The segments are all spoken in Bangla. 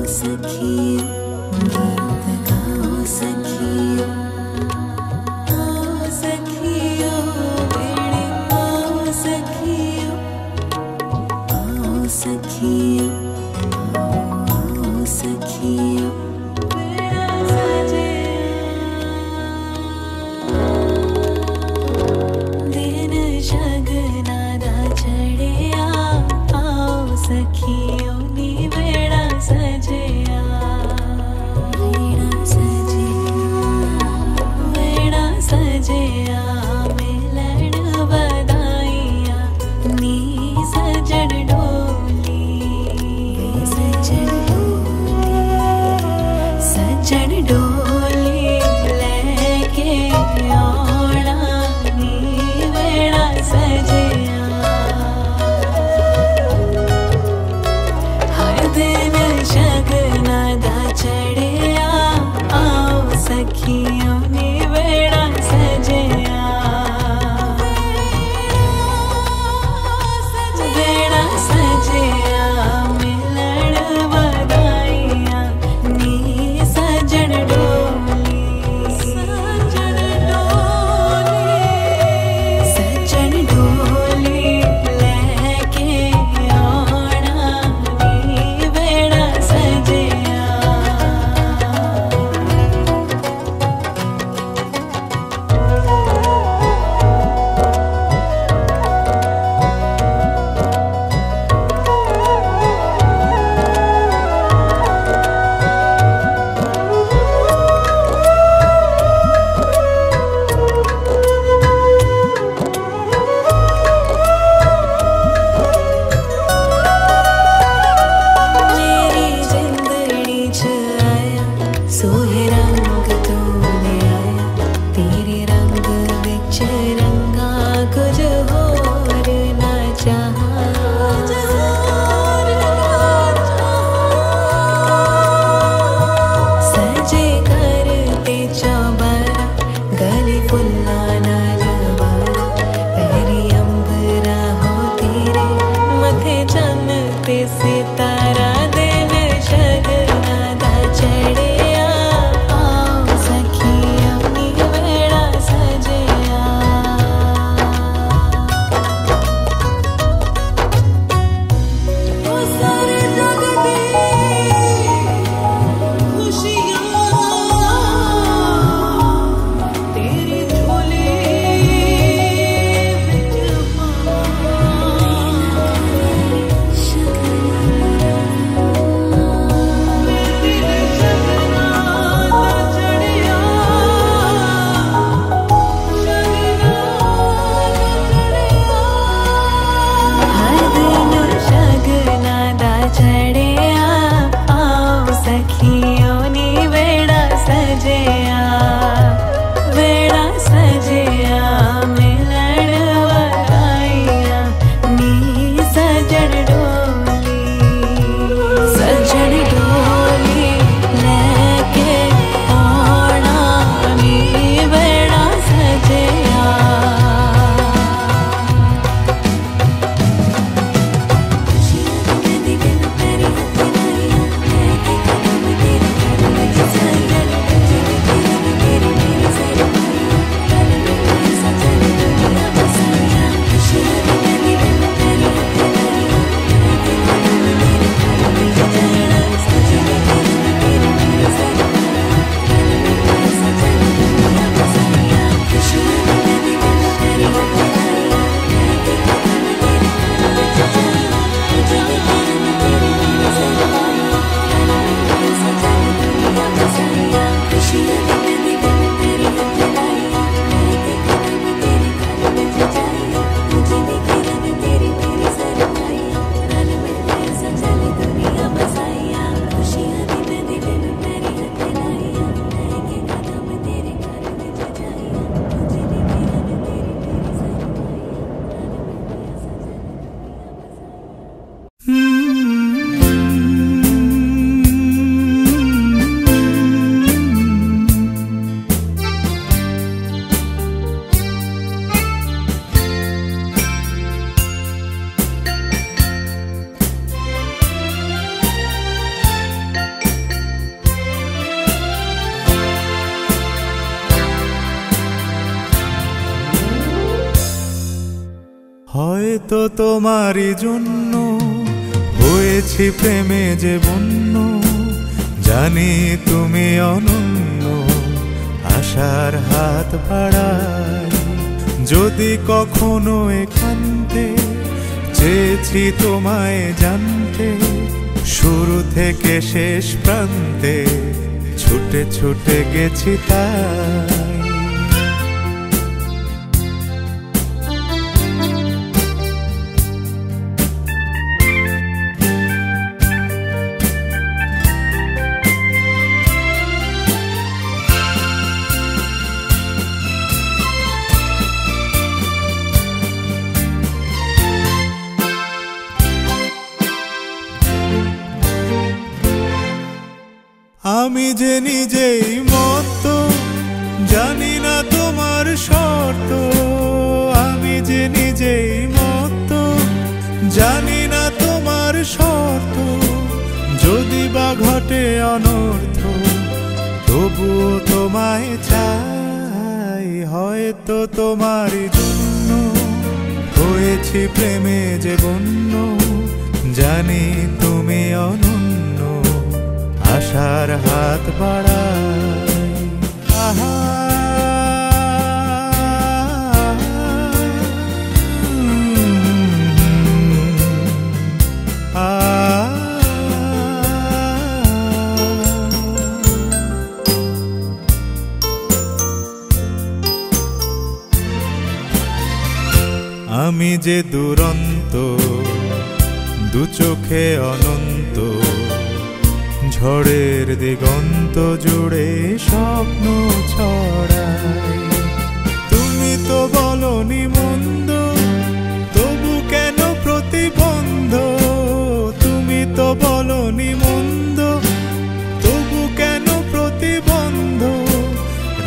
सखियो गीत गाओ सखियो, आओ सखियो बेड़े आओ सखियो, आओ सखियो, आओ सखियो बेड़ा सजे दिन शगना दा चढ़िया, आओ सखियो नी बेड़ा सजिया, बेड़ा सजिया, बेड़ा सजिया मिलन बधाइयां नी सजन डोली, सजन डोली, सजन डोली लेके आना नी बेड़ा सजिया, हर दिन शगना दा चढ़िया, आओ सखियो नी बेड़ा सजिया, बेड़ा सजिया मिलन बधाइयां नी सजन डोली। হয়তো তোমারই জন্য হয়েছি প্রেমে যে বন্য, জানি তুমি অনন্য, আশার হাত বাড়াই। যদি কখনো একান্তে চেয়েছি তোমায় জানতে, শুরু থেকে শেষ প্রান্তে ছুটে ছুটে গেছি তাই। আমি যে নিজেই মত, জানি না তোমার শর্ত। আমি যে নিজেই মত, জানি না তোমার শর্ত। যদি বা ঘটে অনর্থ, তবুও তোমায় চাই। হয়তো তোমারই জন্য হয়েছি প্রেমে যে বন্য, জানি তুমি অনন্য, আশার হাত বাড়াই। আহা আমি যে দুরন্ত, দু চোখে অনন্ত, ঝড়ের দিগন্ত জুড়ে স্বপ্ন ছড়াই। তুমি তো বলনি মন্দ, তবু কেন প্রতিবন্ধ? তুমি তো বলনি মন্দ, তবু কেন প্রতিবন্ধ?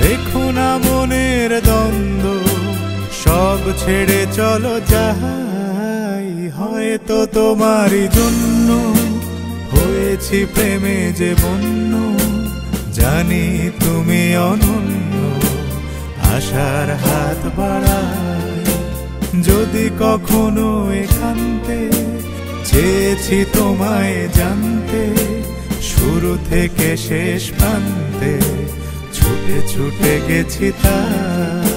রেখো না মনের দ্বন্দ্ব, সব ছেড়ে চলো যাই। হয়তো তোমারই জন্য হয়েছি প্রেমে যে বন্য, জানি তুমি অনন্য, আশার হাত বাড়াই। যদি কখনো একান্তে চেয়েছি তোমায় জানতে, শুরু থেকে শেষ প্রান্তে ছুটে ছুটে গেছি তাই।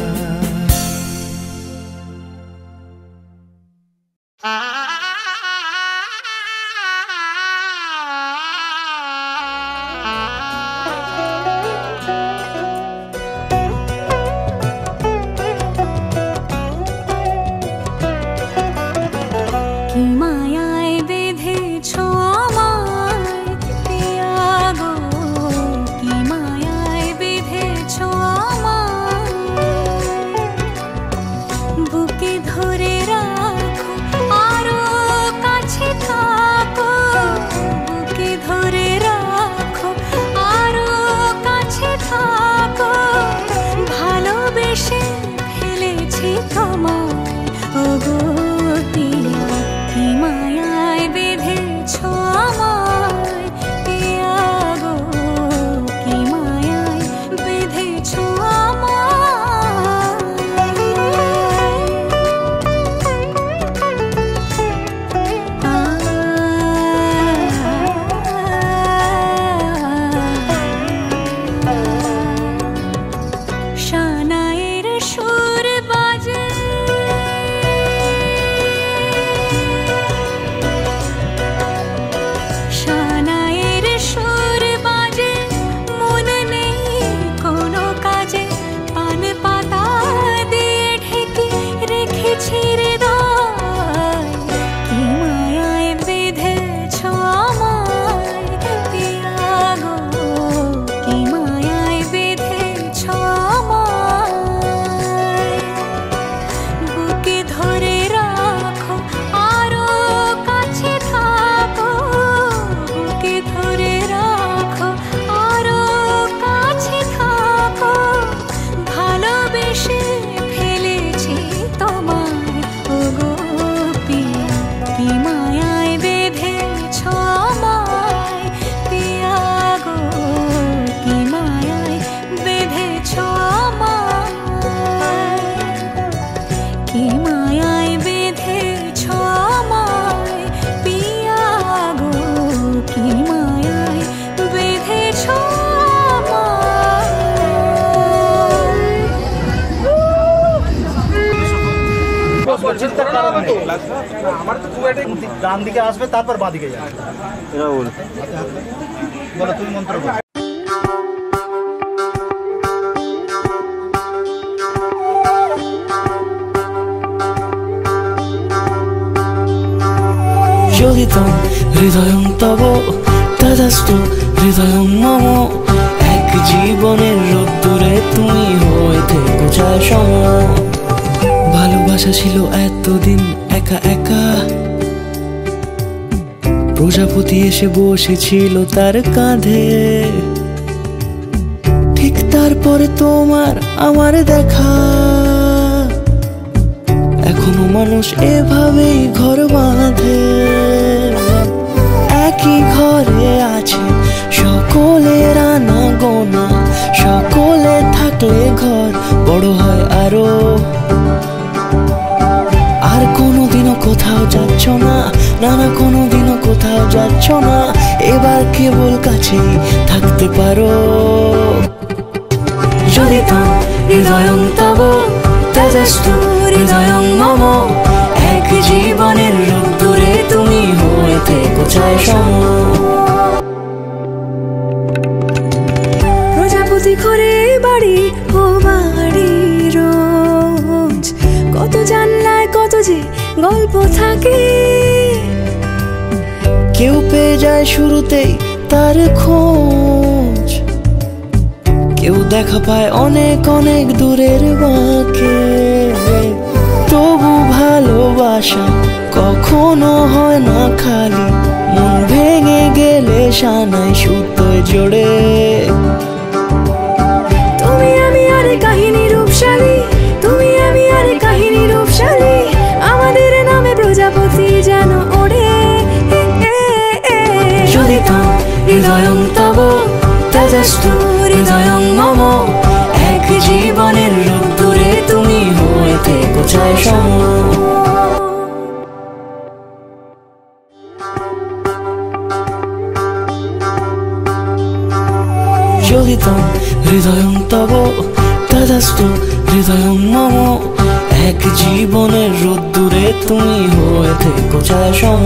চিন্তার কারণ নেই। ডান দিকে আসবে, তারপর বাঁ দিকে যাবে। বলো, তুমি মন্ত্র বলো। যোগিতং হৃদয়ং তব তদস্তু হৃদয়ং মম, এক জীবনের রোদ্দুরে তুমি হয়ে থেকো চায় সম। ভালোবাসা ছিল এতদিন একা একা, প্রজাপতি এসে বসেছিল তার কাঁধে, ঠিক তারপরে তোমার আমার দেখা। এখনো মানুষ এভাবেই ঘর বাঁধে, একই ঘরে আছে সকলের আনা গোনা, সকলে থাকলে ঘর বড় হয় আরো। আর কোনোদিনও কোথাও যাচ্ছ না, নানা কোনোদিনও কোথাও যাচ্ছ না, এবার কেবল কাছেই থাকতে পারো। যদি তো হৃদয়ং তব তেজস্তু হৃদয়ং মম, এক জীবনের রোদ্দুরে তুমি হয়ে থেকো চায় সম। প্রজাপতি ঘরে বাড়ি ও বাড়ি রোজ, কত জানলায় কত যে গল্প থাকে। কেউ পেয়ে যায় শুরুতেই তার খোঁজ, কেউ দেখা পায় অনেক অনেক দূরের বাঁকে। তবু ভালোবাসা কখনো হয় না খালি, মন ভেঙে গেলে সানাই সুতোয় জোড়ে। তুমি আমি আর কাহিনী রূপশালী, তুমি আমি আর কাহিনী রূপশালী, আমাদের নামে প্রজাপতি যেন ওড়ে। যদি তো হৃদয়ং তব তেজস্তু হৃদয়ং মম, এক জীবনের রোদ্দুরে তুমি হয়ে থেকো চায় সম। যদি তো হৃদয়ং তব তদস্তু হৃদয়ং মম, এক জীবনের রোদ্দুরে তুমি হয়ে থেকো চায় সম।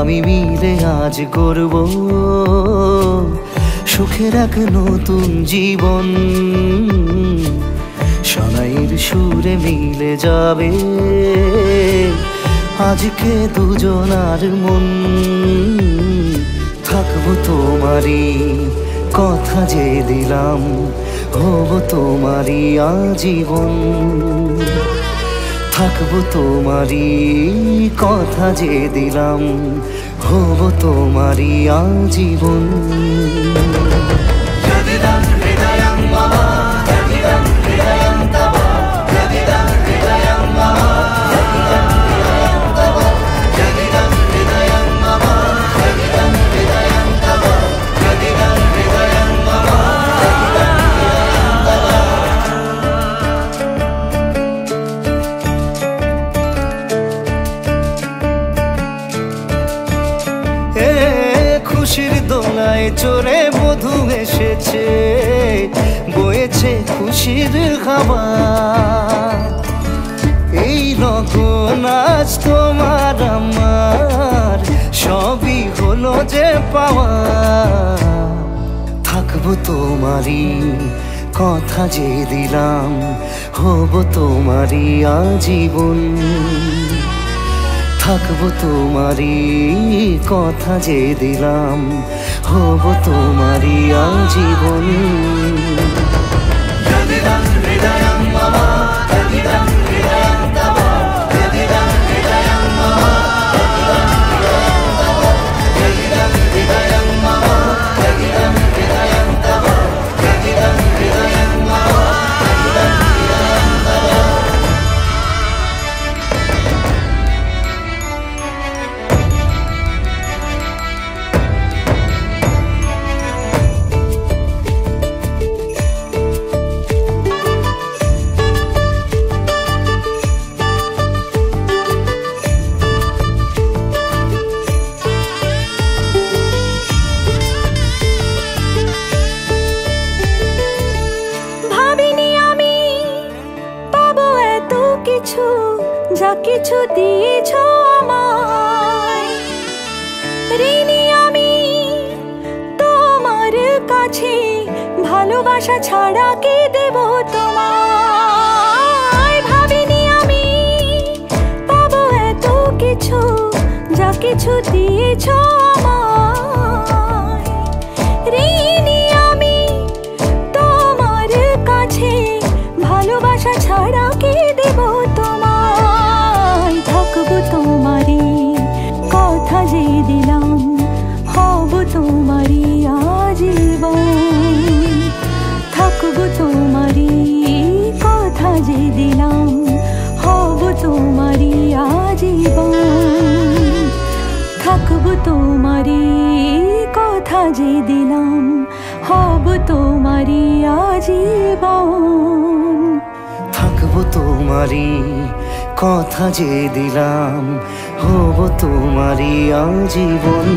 আমি মিলে আজ করব সুখের এক নতুন জীবন, শোনাইয়ের সুরে মিলে যাবে আজকে দুজনার মন। থাকবো তোমারই কথা যে দিলাম, হব তোমারই আজীবন। থাকবো তোমারই কথা যে দিলাম, হব তোমারই আজীবন। খুশির দোলায় চড়ে বধূ এসেছে, বয়েছে খুশির খাবার। এই লগন আজ তোমার আমার, সবই হলো যে পাওয়া। থাকবো তোমারই কথা যে দিলাম, হব তোমারই আজীবন। থাকবো তোমারই কথা যে দিলাম, হব তোমারই আজীবন। যা কিছু দিয়েছ আমায়। ঋণী আমি তোমার কাছে, ভালোবাসা ছাড়া কি দেব তোমায়। ভাবিনি আমি পাবো এত কিছু, যা কিছু দিয়েছ আমায়। ঋণী আমি তোমার কাছে, ভালোবাসা ছাড়া কি দেব তোমায়। থাকবো তোমারই কথা যে দিলাম, হব তোমারই আজীবন। থাকবো তোমারই কথা যে দিলাম, হব তোমারই আজীবন। থাকবো তোমারই কথা যে দিলাম, হব তোমারই আজীবন। থাকবো তোমারই কথা যে দিলাম, হব তোমারই আজীবন।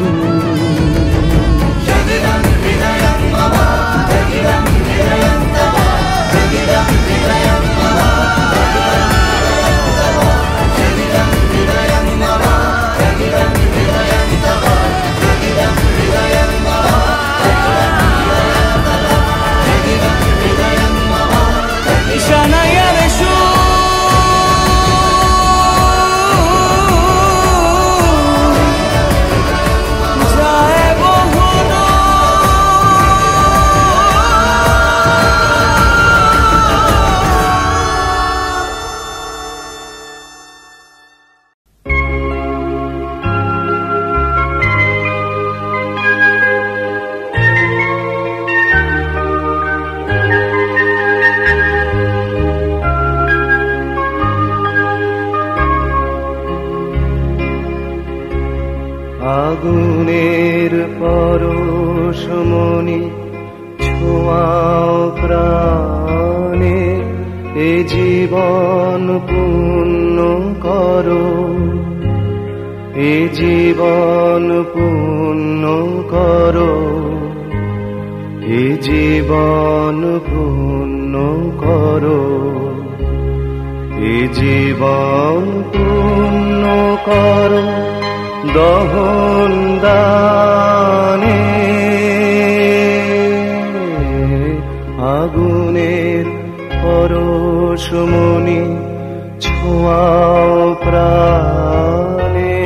আগুনের পরশমণি ছোঁয়াও প্রাণে, এ জীবন পূর্ণ করো, এ জীবন পূর্ণ করো, এ জীবন পূর্ণ করো, এ জীবন পূর্ণ করো দহন দানে। আগুনের পরশমণি ছোঁয়াও প্রাণে।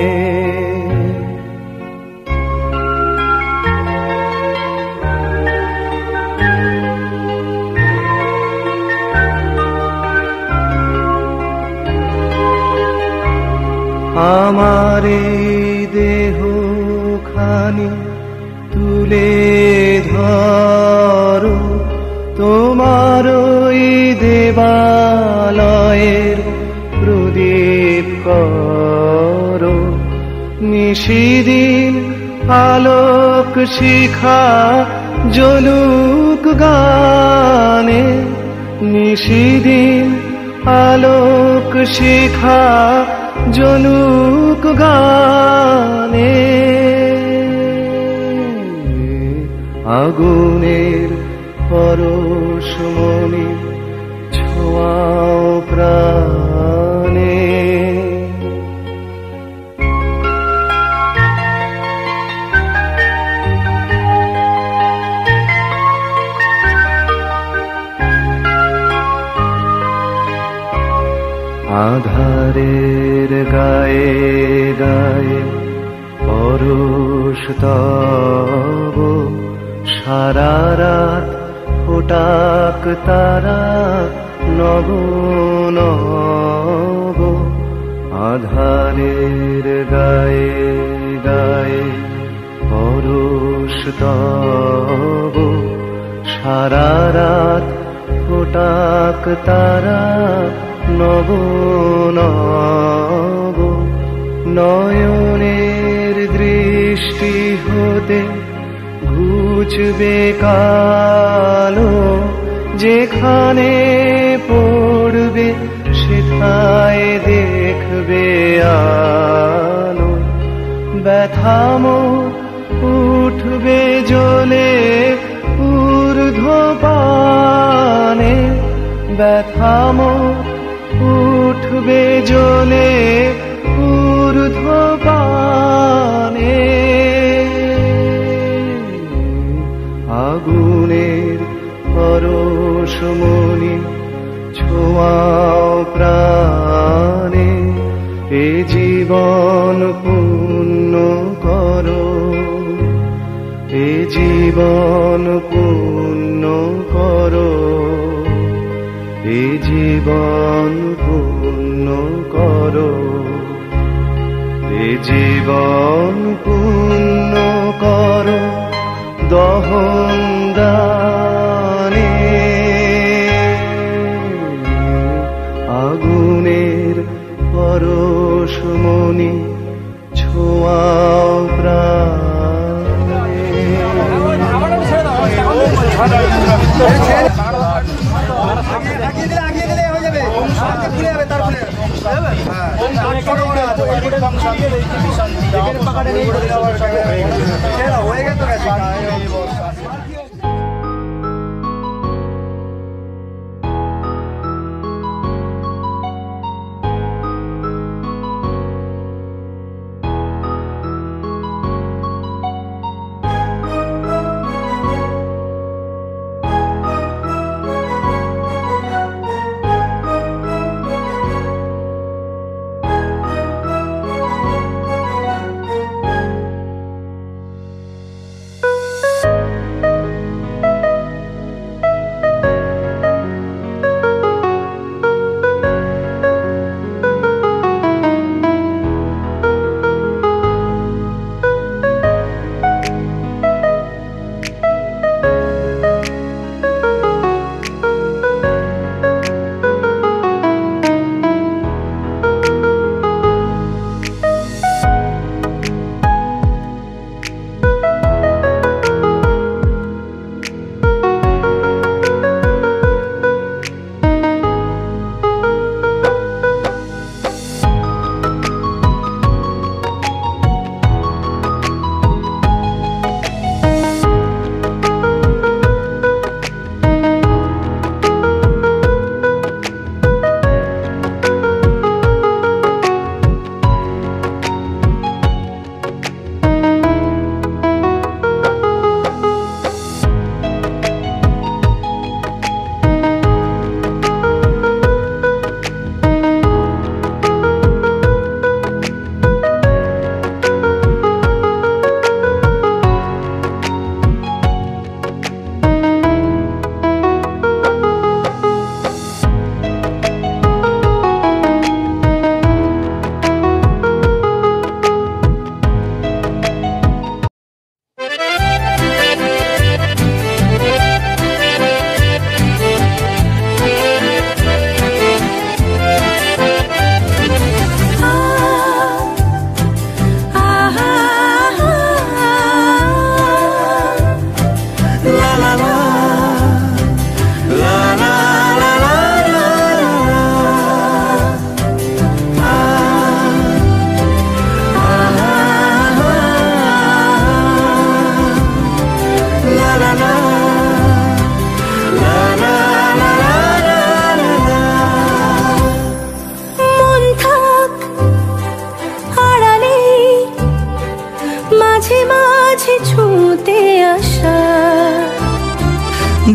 আমার দেহ খানি তুলে ধরো, তোমার ওই দেবালয়ের প্রদীপ করো। নিশিদিন আলোক শিখা জ্বলুক গানে, নিশিদিন আলোক শিখা জ্বলুক গানে। আগুনের পরশমণি ছোঁয়াও প্রাণে। আধারের গায়ে গায়ে পরশ তব, সারা রাত ফোটাক তারা নব নব। আধারের গায়ে গায়ে পরশ তব, সারা রাত ফোটাক তারা নব নব। নয়নের দৃষ্টি হতে ঘুচবে কালো, যেখানে পড়বে সেথায় দেখবে আলো। ব্যথামো উঠবে জ্বলে ঊর্ধ্বপানে, ব্যথামো উঠবে জ্বলে ঊর্ধ্বপানে, আগুনের পরশমণি ছোঁয়াও প্রাণে, এ জীবন পূর্ণ করো, এ জীবন পূর্ণ করো, এ জীবন পূর্ণ করো, এ জীবন পূর্ণ করো দহন দানে, আগুনের পরশমণি ছোঁয়াও প্রাণে।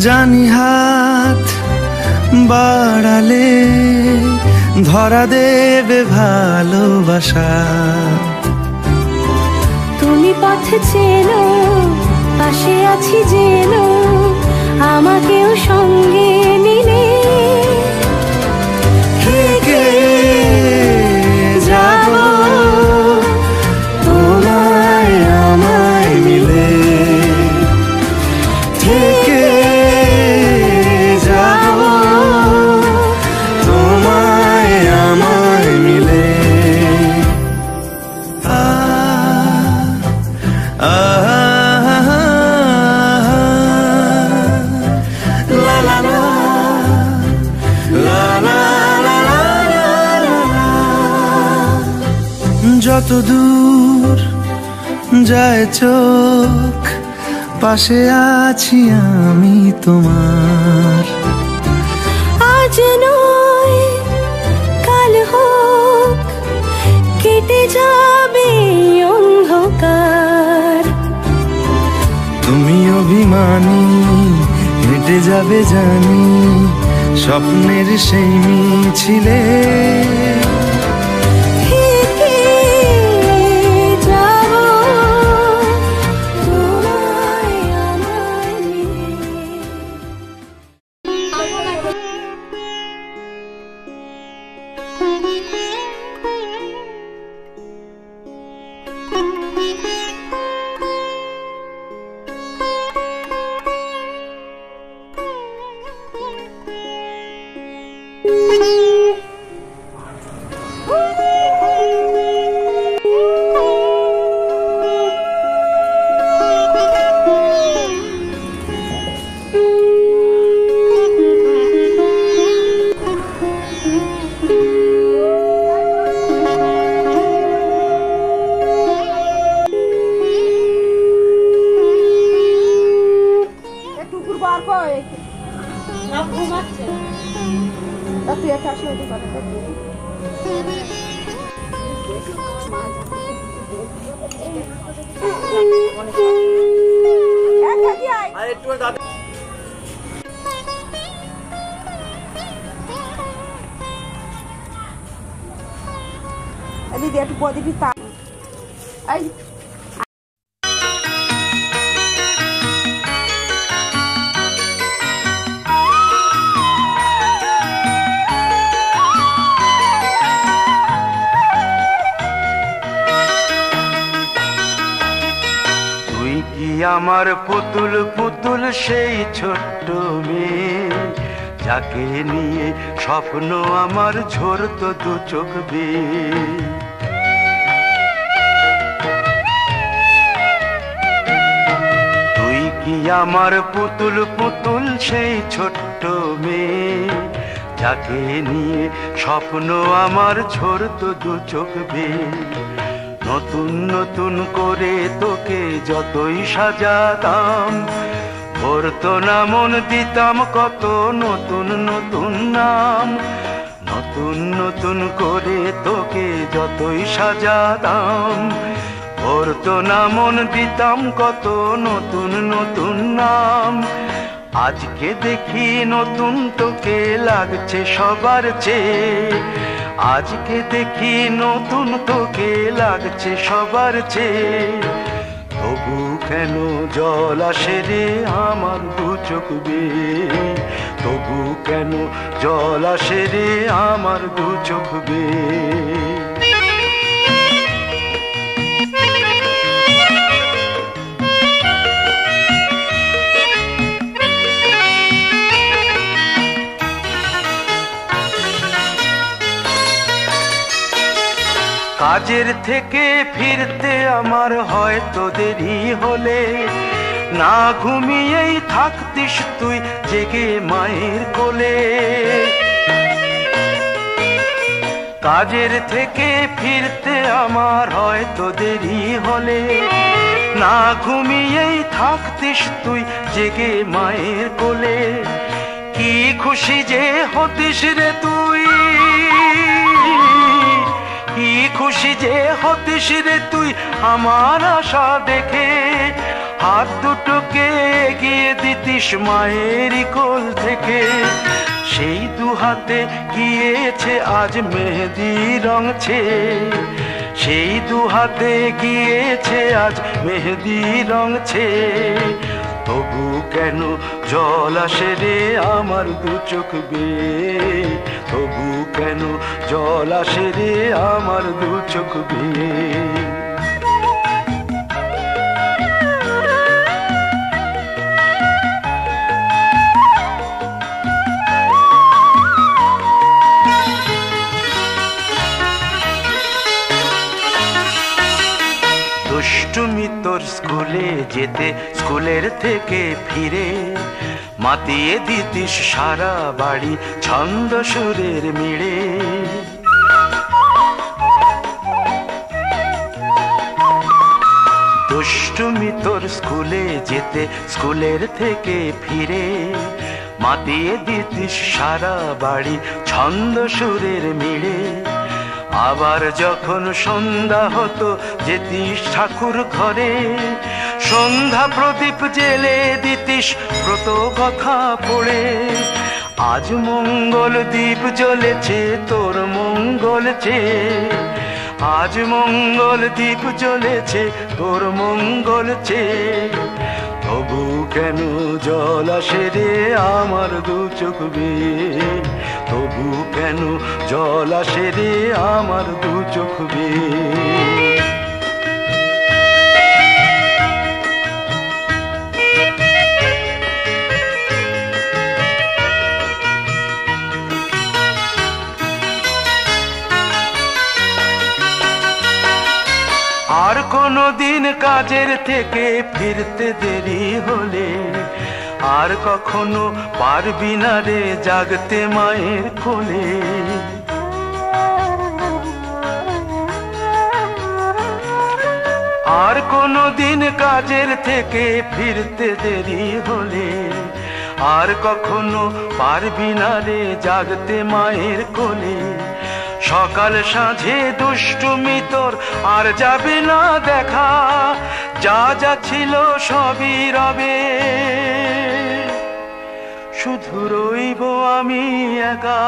জানি হাত বাড়ালে ধরা দেবে ভালোবাসা, তুমি পথ চেনো, পাশে আছি জেনো, আমাকেও সঙ্গে নিলে থেকে যাব তোমায় আমায় মিলে, থেকে যাব তোমায় আমায় মিলে। যত দূর যায় চোখ পাশে আছি আমি তোমার, আজ নয় কাল কেটে যাবে জানি স্বপ্নের সেই মিছিলে। দিদি একটু প্রদীপী তা আমার পুতুল পুতুল সেই ছোট্ট মেয়ে, যাকে নিয়ে স্বপ্ন আমার ঝরতো দু চোখ বেয়ে। তুই কি আমার পুতুল পুতুল সেই ছোট্ট মেয়ে, যাকে নিয়ে স্বপ্ন আমার ঝরতো দু চোখ বেয়ে। নতুন নতুন করে তোকে যতই সাজাতাম, ভরতো না মন দিতাম কত নতুন নতুন নাম। নতুন নতুন করে তোকে যতই সাজাতাম, ভরতো না মন দিতাম কত নতুন নতুন নাম। আজকে দেখি নতুন তোকে লাগছে সবার চেয়ে, আজকে দেখি নতুন তোকে লাগছে সবার চেয়ে। তবু কেন জল আসে রে আমার দু চোখ বেয়ে, তবু কেন জল আসে রে আমার দু চোখ বেয়ে। কাজের থেকে ফিরতে আমার হয়তো দেরি হলে, না ঘুমিয়েই থাকতিস তুই জেগে মায়ের কোলে। কাজের থেকে ফিরতে আমার হয়তো দেরি হলে, না ঘুমিয়েই থাকতিস তুই জেগে মায়ের কোলে। কি খুশি যে হতিস রে তুই, কি খুশি যে হতিস রে তুই আমার আশা দেখে। হাত দুটোকে এগিয়ে দিতিস মায়েরই কোল থেকে, সেই দু হাতে গিয়েছে আজ মেহেদি রং ছেয়ে। সেই দু হাতে গিয়েছে আজ মেহেদি রং ছেয়ে। তবু কেন জল আসে রে আমার দু চোখ বেয়ে, তবু কেন জল আসে রে আমার দু চোখ বেয়ে। দুষ্টুমি তোর স্কুলে যেতে, স্কুলের থেকে ফিরে মাতিয়ে দিতিস সারা বাড়ি ছন্দ সুরের মিড়ে। দুষ্টুমি তোর স্কুলে যেতে, স্কুলের থেকে ফিরে মাতিয়ে দিতিস সারা বাড়ি ছন্দ সুরের মিড়ে। আবার যখন সন্ধ্যা হতো যেতিস ঠাকুর ঘরে, সন্ধ্যা প্রদীপ জেলে দিতিস ব্রত কথা পড়ে। আজ মঙ্গল দ্বীপ জ্বলেছে তোর মঙ্গল চেয়ে, আজ মঙ্গল দ্বীপ জ্বলেছে তোর মঙ্গল চেয়ে। তবু কেন জল আসে রে আমার দু চোখ বেয়ে, তবু কেন জল আসে রে আমার দু চোখ বেয়ে। আর কোনো দিন কাজের থেকে ফিরতে দেরি হলে, আর কখনো পারবি না রে জাগতে মায়ের কোলে। আর কোনো দিন কাজের থেকে ফিরতে দেরি হলে, আর কখনো পারবি না রে জাগতে মায়ের কোলে। সকাল সাঁঝে দুষ্টুমি তোর আর যাবে না দেখা, যা যা ছিল সবই রবে, শুধু রইব আমি একা।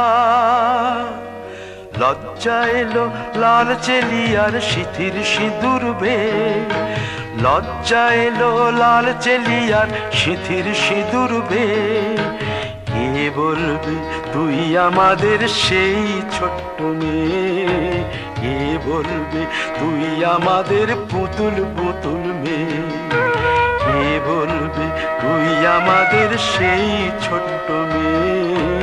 লজ্জা এলো লাল চেলিয়ার সিথির সিঁদুর বে, লজ্জা এলো লাল চেলিয়ার সিথির সিঁদুর বে। কে বলবি তুই আমাদের সেই ছোট্ট মেয়ে, কে বলবি তুই আমাদের পুতুল পুতুল মেয়ে, কে বলবি তুই আমাদের সেই ছোট্ট মেয়ে,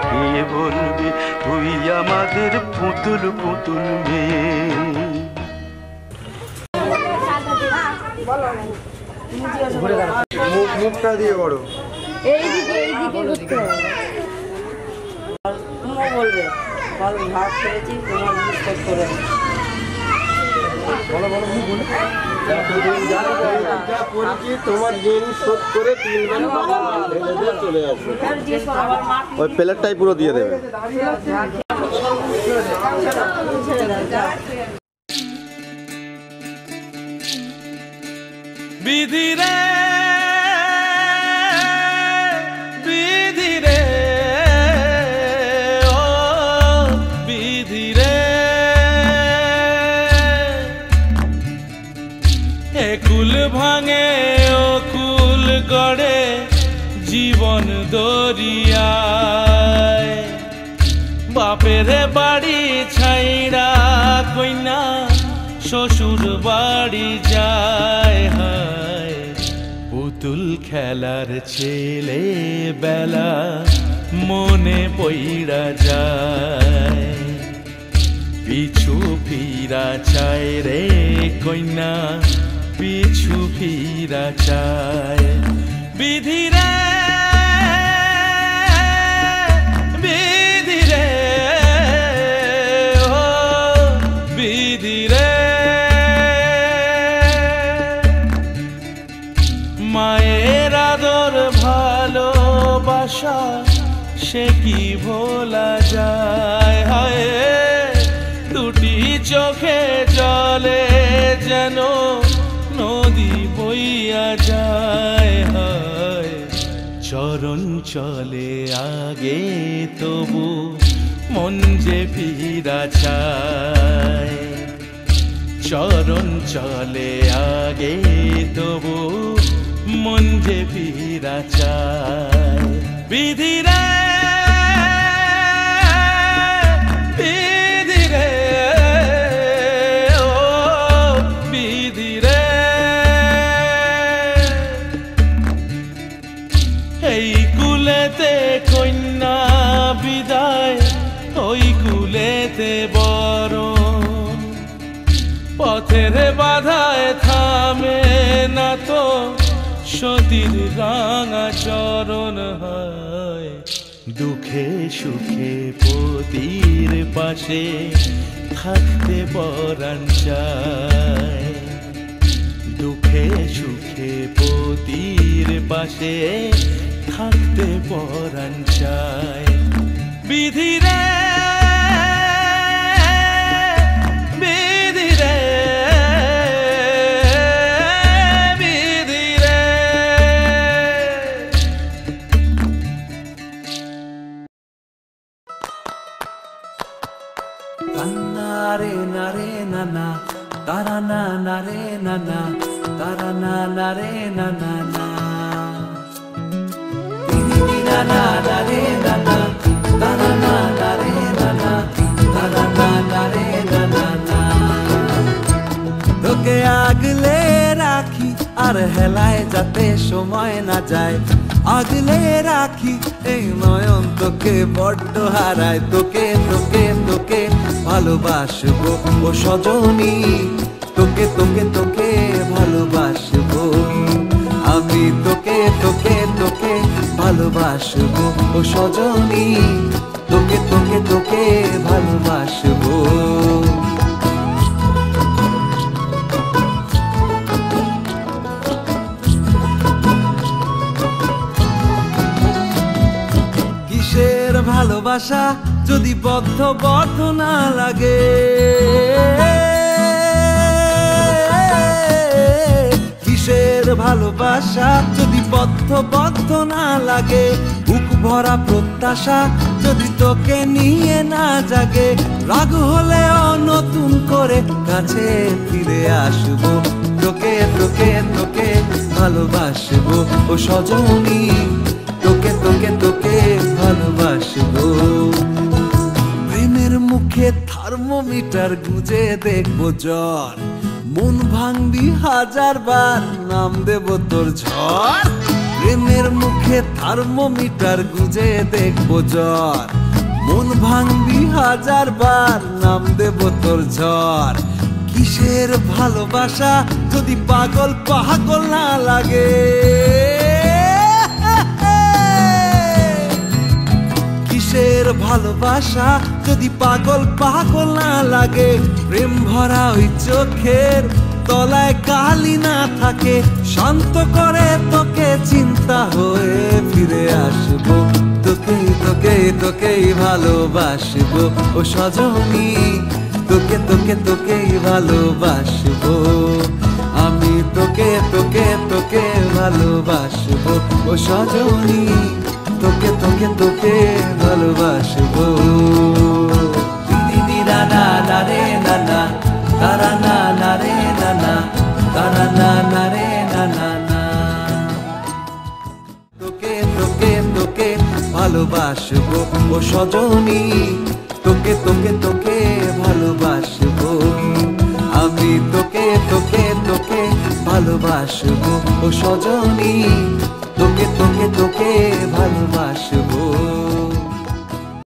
কে বলবি তুই আমাদের পুতুল পুতুল মেয়ে। মুখটা দিয়ে বড় এইদিকে ঘুরতে হবে। তুমিও বলবে ভালো ভাত খেয়েছি, তোমার বিশ্বাস করে বলো বলো মুখ বলে তোমার ঋণ শোধ করে 3 বার চলে আসবে, ওই প্লেটটাই পুরো দিয়ে দেবে। বিধি রে বিধি রে ও বিধি রে, একুল ভাঙে ও কুল গড়ে জীবন দরিয়ায়। বাপের বাড়ি ছাইড়া কইনা শ্বশুর বাড়ি যায়, হায় পুতুল খেলার ছেলে বেলা মনে পইড়া যায়। পিছু ফিরা চায় রে কইনা, পিছু ফিরা চায়। বিধি রে বিধি রে ও বিধি রে, মায়ের আদর ভালোবাসা সে কি ভোলা যায়। হায় দুটি চোখে জলে যেন নদী বইয়া যায়। হায় চরণ চলে আগে তবু মন যে ফিরা চায়, চরণ চলে আগে তবু মন যে ফিরা চায়। বিধি রে বিধি রে ও বিধি রে, এই কুলেতে কন্যা বিদায়, ওই কুলেতে বরণ। পথের বাধায় থামে না তো সতীর রাঙা চরণ। হয় দুঃখে সুখে পতির পাশে থাকতে পরাণ চায়, দুঃখে সুখে পতির পাশে থাকতে পরাণ চায়। বিধি রে রে না রে না না, তারা না না রে না না, তারা না না রে না না না, না না না রে না না, তারা না না রে না না, তারা না না রে না না না। তোকে আগলে রাখি আর হেলায় যাতে সময় না যায়, আগলে রাখি এই নয়ন তোকে বড্ড হারায়। তোকে তোকে তোকে ভালোবাসবো ও সজনী, তোকে তোকে তোকে ভালোবাসবো আমি, তোকে তোকে তোকে ভালোবাসবো ও সজনী, তোকে তোকে তোকে ভালোবাসবো। কিসের ভালোবাসা যদি বদ্ধ বদ্ধ না লাগে, কিসের ভালোবাসা যদি বদ্ধ বদ্ধ না লাগে, বুক ভরা প্রত্যাশা যদি তোকে নিয়ে না জাগে, রাগ হলেও নতুন করে কাছে ফিরে আসবো, তোকে তোকে তোকে ভালোবাসবো ও সজনী, তোকে তোকে তোকে ভালোবাসবো। প্রেমের মুখে থার্মোমিটার গুজে দেখবো জ্বর, মন ভাঙবি হাজার বার নাম দেব তোর ঝড়। প্রেমের মুখে থার্মোমিটার গুজে দেখবো জ্বর, মন ভাঙবি হাজার বার নাম দেব তোর ঝড়। কিসের ভালোবাসা যদি পাগল পাগল না লাগে, কিসের ভালোবাসা যদি পাগল পাগল না লাগে, প্রেম ভরা ওই চোখের তলায় কালি না থাকে, শান্ত করে তোকে চিন্তা হয়ে ফিরে আসবো, তোকে তোকে তোকেই ভালোবাসবো ও সজনী, তোকে তোকে তোকেই ভালোবাসবো আমি, তোকে তোকে তোকে ভালোবাসবো ও সজনী, তোকে তোকে তোকে ভালোবাসবো। দিদি না না না রে না না, তারা না না রে না না, তারা না না রে না না না। তোকে তোকে তোকে ভালোবাসবো ও সজনী, তোকে তোকে তোকে ভালোবাসবো আমি, তোকে তোকে তোকে ভালোবাসবো ও সজনী, তোকে তোকে তোকে ভালোবাসবো।